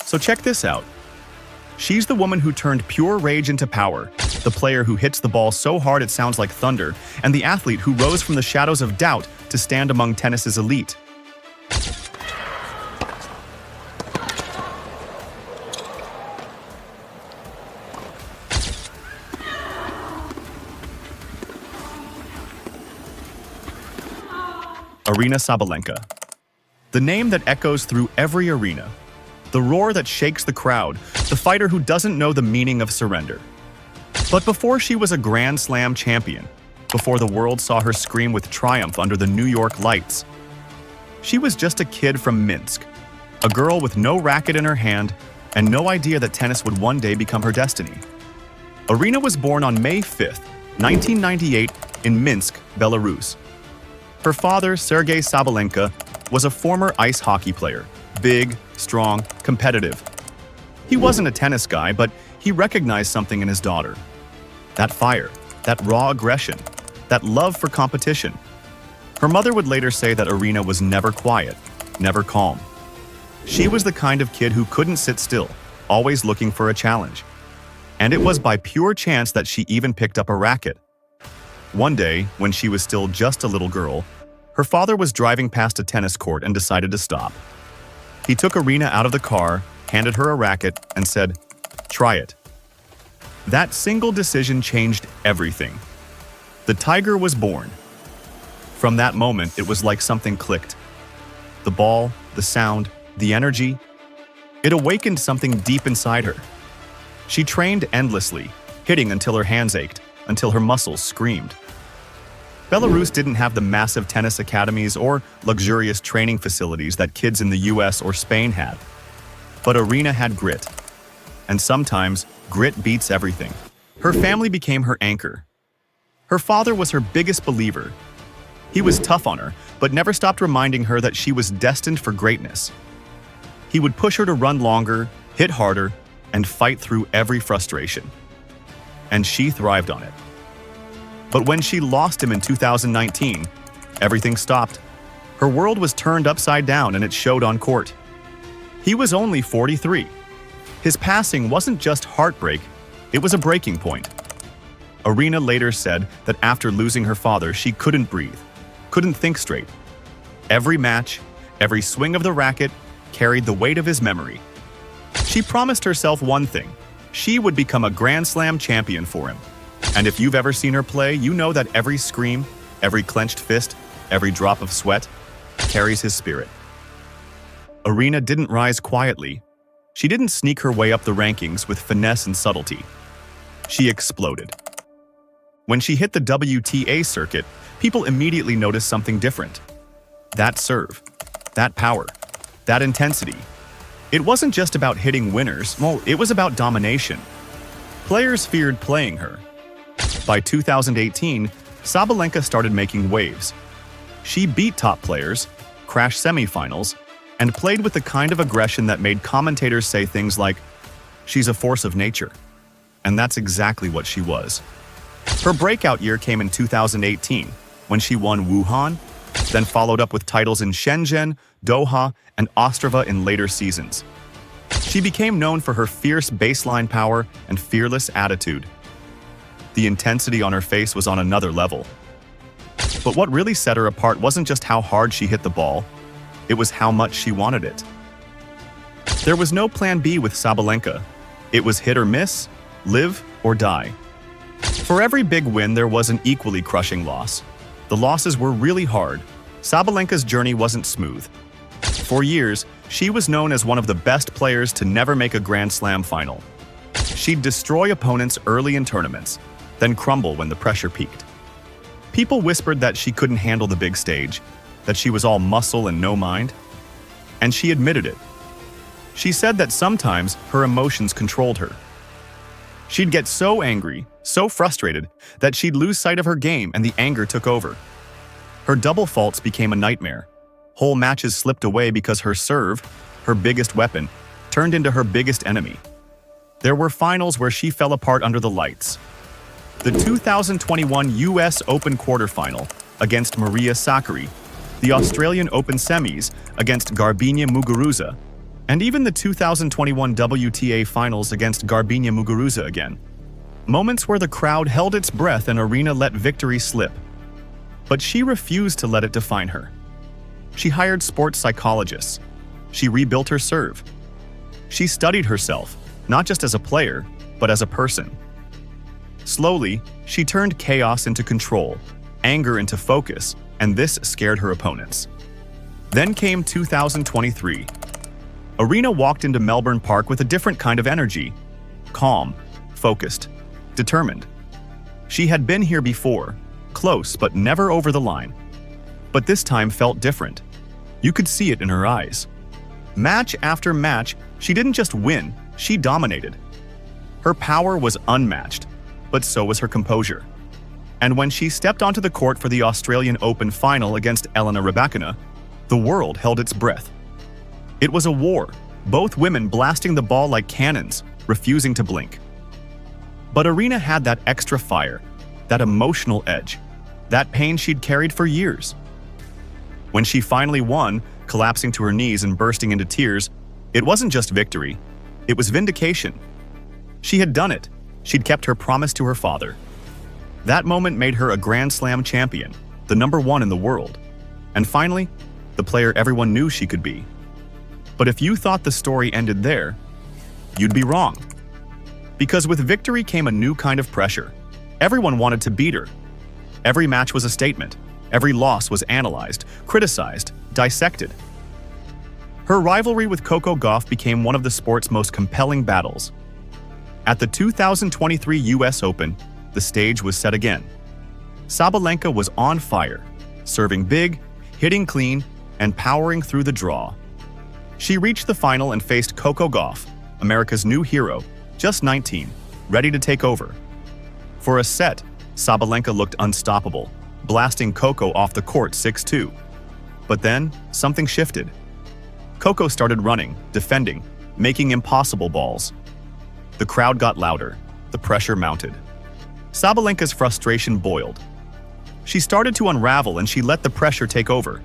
So check this out. She's the woman who turned pure rage into power, the player who hits the ball so hard it sounds like thunder, and the athlete who rose from the shadows of doubt to stand among tennis's elite. Aryna Sabalenka. The name that echoes through every arena. The roar that shakes the crowd, the fighter who doesn't know the meaning of surrender. But before she was a Grand Slam champion, before the world saw her scream with triumph under the New York lights, she was just a kid from Minsk, a girl with no racket in her hand and no idea that tennis would one day become her destiny. Aryna was born on May 5, 1998, in Minsk, Belarus. Her father, Sergei Sabalenka, was a former ice hockey player, big, strong, competitive. He wasn't a tennis guy, but he recognized something in his daughter. That fire, that raw aggression, that love for competition. Her mother would later say that Aryna was never quiet, never calm. She was the kind of kid who couldn't sit still, always looking for a challenge. And it was by pure chance that she even picked up a racket. One day, when she was still just a little girl, her father was driving past a tennis court and decided to stop. He took Aryna out of the car, handed her a racket, and said, "Try it." That single decision changed everything. The tiger was born. From that moment, it was like something clicked. The ball, the sound, the energy. It awakened something deep inside her. She trained endlessly, hitting until her hands ached, until her muscles screamed. Belarus didn't have the massive tennis academies or luxurious training facilities that kids in the US or Spain had. But Aryna had grit. And sometimes, grit beats everything. Her family became her anchor. Her father was her biggest believer. He was tough on her, but never stopped reminding her that she was destined for greatness. He would push her to run longer, hit harder, and fight through every frustration. And she thrived on it. But when she lost him in 2019, everything stopped. Her world was turned upside down and it showed on court. He was only 43. His passing wasn't just heartbreak, it was a breaking point. Aryna later said that after losing her father, she couldn't breathe, couldn't think straight. Every match, every swing of the racket carried the weight of his memory. She promised herself one thing: she would become a Grand Slam champion for him. And if you've ever seen her play, you know that every scream, every clenched fist, every drop of sweat carries his spirit. Aryna didn't rise quietly. She didn't sneak her way up the rankings with finesse and subtlety. She exploded. When she hit the WTA circuit, people immediately noticed something different. That serve, that power, that intensity. It wasn't just about hitting winners, it was about domination. Players feared playing her. By 2018, Sabalenka started making waves. She beat top players, crashed semifinals, and played with the kind of aggression that made commentators say things like, "She's a force of nature." And that's exactly what she was. Her breakout year came in 2018, when she won Wuhan, then followed up with titles in Shenzhen, Doha, and Ostrava in later seasons. She became known for her fierce baseline power and fearless attitude. The intensity on her face was on another level. But what really set her apart wasn't just how hard she hit the ball, it was how much she wanted it. There was no plan B with Sabalenka. It was hit or miss, live or die. For every big win, there was an equally crushing loss. The losses were really hard. Sabalenka's journey wasn't smooth. For years, she was known as one of the best players to never make a Grand Slam final. She'd destroy opponents early in tournaments, then crumble when the pressure peaked. People whispered that she couldn't handle the big stage, that she was all muscle and no mind. And she admitted it. She said that sometimes her emotions controlled her. She'd get so angry, so frustrated, that she'd lose sight of her game and the anger took over. Her double faults became a nightmare. Whole matches slipped away because her serve, her biggest weapon, turned into her biggest enemy. There were finals where she fell apart under the lights. The 2021 US Open quarterfinal against Maria Sakkari, the Australian Open semis against Garbiñe Muguruza, And even the 2021 WTA Finals against Garbiñe Muguruza again. Moments where the crowd held its breath and Aryna let victory slip. But she refused to let it define her. She hired sports psychologists. She rebuilt her serve. She studied herself, not just as a player, but as a person. Slowly, she turned chaos into control, anger into focus, and this scared her opponents. Then came 2023. Aryna walked into Melbourne Park with a different kind of energy. Calm, focused, determined. She had been here before, close but never over the line. But this time felt different. You could see it in her eyes. Match after match, she didn't just win, she dominated. Her power was unmatched, but so was her composure. And when she stepped onto the court for the Australian Open final against Aryna Sabalenka, the world held its breath. It was a war, both women blasting the ball like cannons, refusing to blink. But Aryna had that extra fire, that emotional edge, that pain she'd carried for years. When she finally won, collapsing to her knees and bursting into tears, it wasn't just victory, it was vindication. She had done it. She'd kept her promise to her father. That moment made her a Grand Slam champion, the #1 in the world. And finally, the player everyone knew she could be. But if you thought the story ended there, you'd be wrong. Because with victory came a new kind of pressure. Everyone wanted to beat her. Every match was a statement. Every loss was analyzed, criticized, dissected. Her rivalry with Coco Gauff became one of the sport's most compelling battles. At the 2023 US Open, the stage was set again. Sabalenka was on fire, serving big, hitting clean, and powering through the draw. She reached the final and faced Coco Gauff, America's new hero, just 19, ready to take over. For a set, Sabalenka looked unstoppable, blasting Coco off the court 6-2. But then, something shifted. Coco started running, defending, making impossible balls. The crowd got louder, the pressure mounted. Sabalenka's frustration boiled. She started to unravel and she let the pressure take over.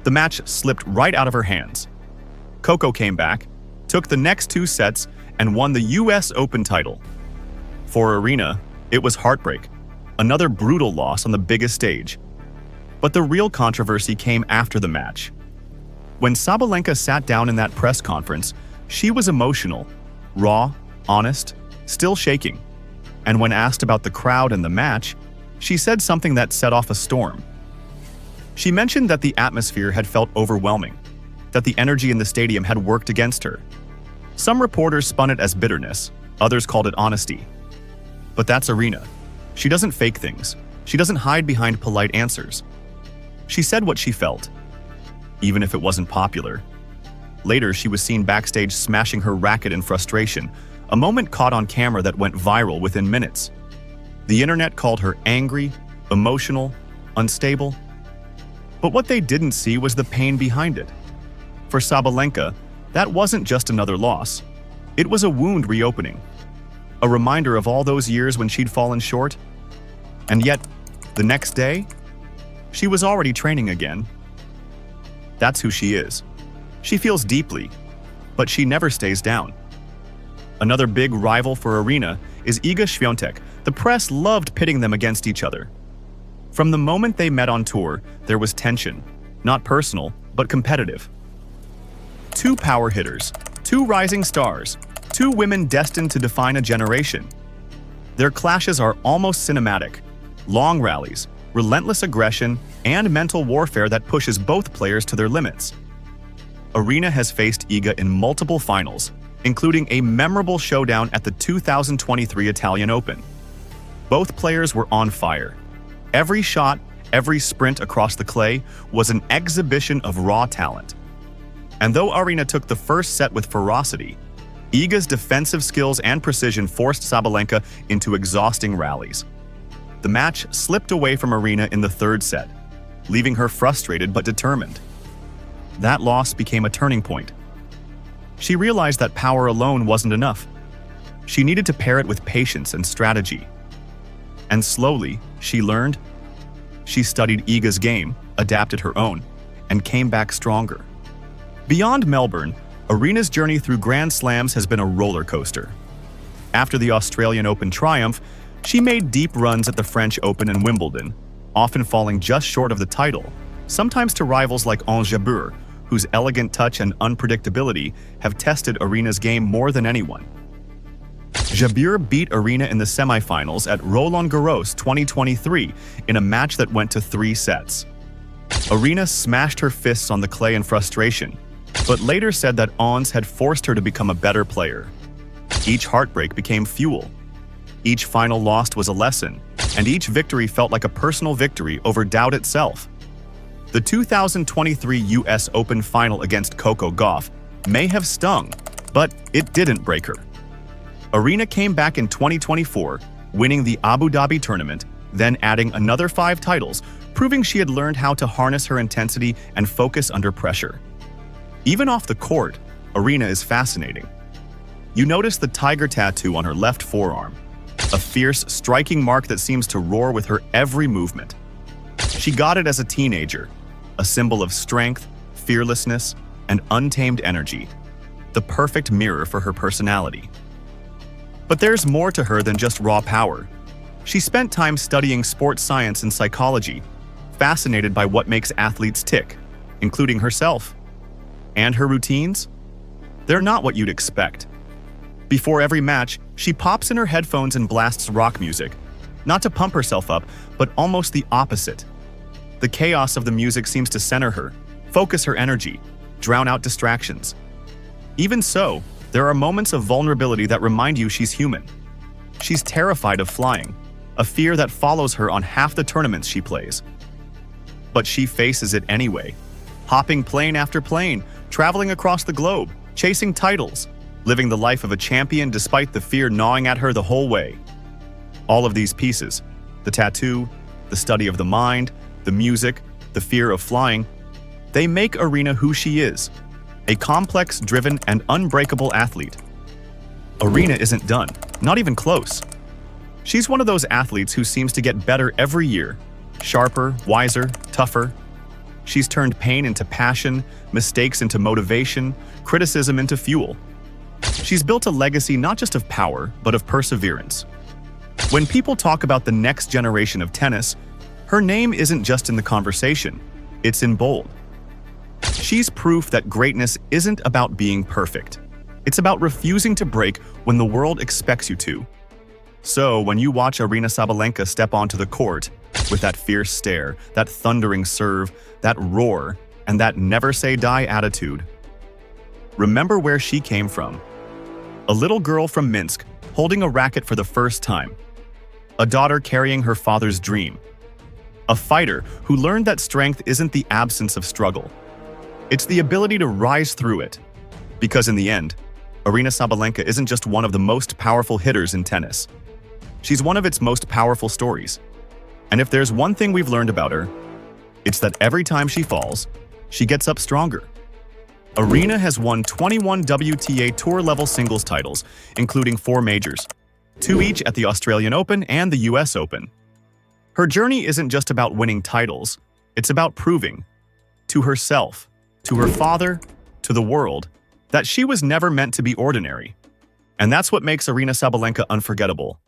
The match slipped right out of her hands. Coco came back, took the next 2 sets, and won the US Open title. For Aryna, it was heartbreak, another brutal loss on the biggest stage. But the real controversy came after the match. When Sabalenka sat down in that press conference, she was emotional, raw, honest, still shaking. And when asked about the crowd and the match, she said something that set off a storm. She mentioned that the atmosphere had felt overwhelming, that the energy in the stadium had worked against her. Some reporters spun it as bitterness, others called it honesty. But that's Aryna. She doesn't fake things. She doesn't hide behind polite answers. She said what she felt, even if it wasn't popular. Later, she was seen backstage smashing her racket in frustration, a moment caught on camera that went viral within minutes. The internet called her angry, emotional, unstable. But what they didn't see was the pain behind it. For Sabalenka, that wasn't just another loss. It was a wound reopening, a reminder of all those years when she'd fallen short. And yet, the next day, she was already training again. That's who she is. She feels deeply, but she never stays down. Another big rival for Aryna is Iga Świątek. The press loved pitting them against each other. From the moment they met on tour, there was tension, not personal, but competitive. 2 power hitters, 2 rising stars, 2 women destined to define a generation. Their clashes are almost cinematic. Long rallies, relentless aggression, and mental warfare that pushes both players to their limits. Aryna has faced Iga in multiple finals, including a memorable showdown at the 2023 Italian Open. Both players were on fire. Every shot, every sprint across the clay was an exhibition of raw talent. And though Aryna took the first set with ferocity, Iga's defensive skills and precision forced Sabalenka into exhausting rallies. The match slipped away from Aryna in the 3rd set, leaving her frustrated but determined. That loss became a turning point. She realized that power alone wasn't enough. She needed to pair it with patience and strategy. And slowly, she learned. She studied Iga's game, adapted her own, and came back stronger. Beyond Melbourne, Aryna's journey through Grand Slams has been a roller coaster. After the Australian Open triumph, she made deep runs at the French Open and Wimbledon, often falling just short of the title, sometimes to rivals like Ons Jabeur, whose elegant touch and unpredictability have tested Aryna's game more than anyone. Jabeur beat Aryna in the semifinals at Roland Garros 2023 in a match that went to 3 sets. Aryna smashed her fists on the clay in frustration, but later said that Ons had forced her to become a better player. Each heartbreak became fuel. Each final loss was a lesson, and each victory felt like a personal victory over doubt itself. The 2023 US Open final against Coco Gauff may have stung, but it didn't break her. Aryna came back in 2024, winning the Abu Dhabi tournament, then adding another 5 titles, proving she had learned how to harness her intensity and focus under pressure. Even off the court, Aryna is fascinating. You notice the tiger tattoo on her left forearm, a fierce, striking mark that seems to roar with her every movement. She got it as a teenager, a symbol of strength, fearlessness, and untamed energy, the perfect mirror for her personality. But there's more to her than just raw power. She spent time studying sports science and psychology, fascinated by what makes athletes tick, including herself. And her routines? They're not what you'd expect. Before every match, she pops in her headphones and blasts rock music, not to pump herself up, but almost the opposite. The chaos of the music seems to center her, focus her energy, drown out distractions. Even so, there are moments of vulnerability that remind you she's human. She's terrified of flying, a fear that follows her on half the tournaments she plays. But she faces it anyway, hopping plane after plane, traveling across the globe, chasing titles, living the life of a champion despite the fear gnawing at her the whole way. All of these pieces, the tattoo, the study of the mind, the music, the fear of flying, they make Aryna who she is, a complex, driven, and unbreakable athlete. Aryna isn't done, not even close. She's one of those athletes who seems to get better every year, sharper, wiser, tougher. She's turned pain into passion, mistakes into motivation, criticism into fuel. She's built a legacy not just of power, but of perseverance. When people talk about the next generation of tennis, her name isn't just in the conversation, it's in bold. She's proof that greatness isn't about being perfect. It's about refusing to break when the world expects you to. So when you watch Aryna Sabalenka step onto the court, with that fierce stare, that thundering serve, that roar, and that never-say-die attitude, remember where she came from. A little girl from Minsk, holding a racket for the first time. A daughter carrying her father's dream. A fighter who learned that strength isn't the absence of struggle. It's the ability to rise through it. Because in the end, Aryna Sabalenka isn't just one of the most powerful hitters in tennis. She's one of its most powerful stories. And if there's one thing we've learned about her, it's that every time she falls, she gets up stronger. Aryna has won 21 WTA Tour-level singles titles, including 4 majors, 2 each at the Australian Open and the US Open. Her journey isn't just about winning titles, it's about proving, to herself, to her father, to the world, that she was never meant to be ordinary. And that's what makes Aryna Sabalenka unforgettable.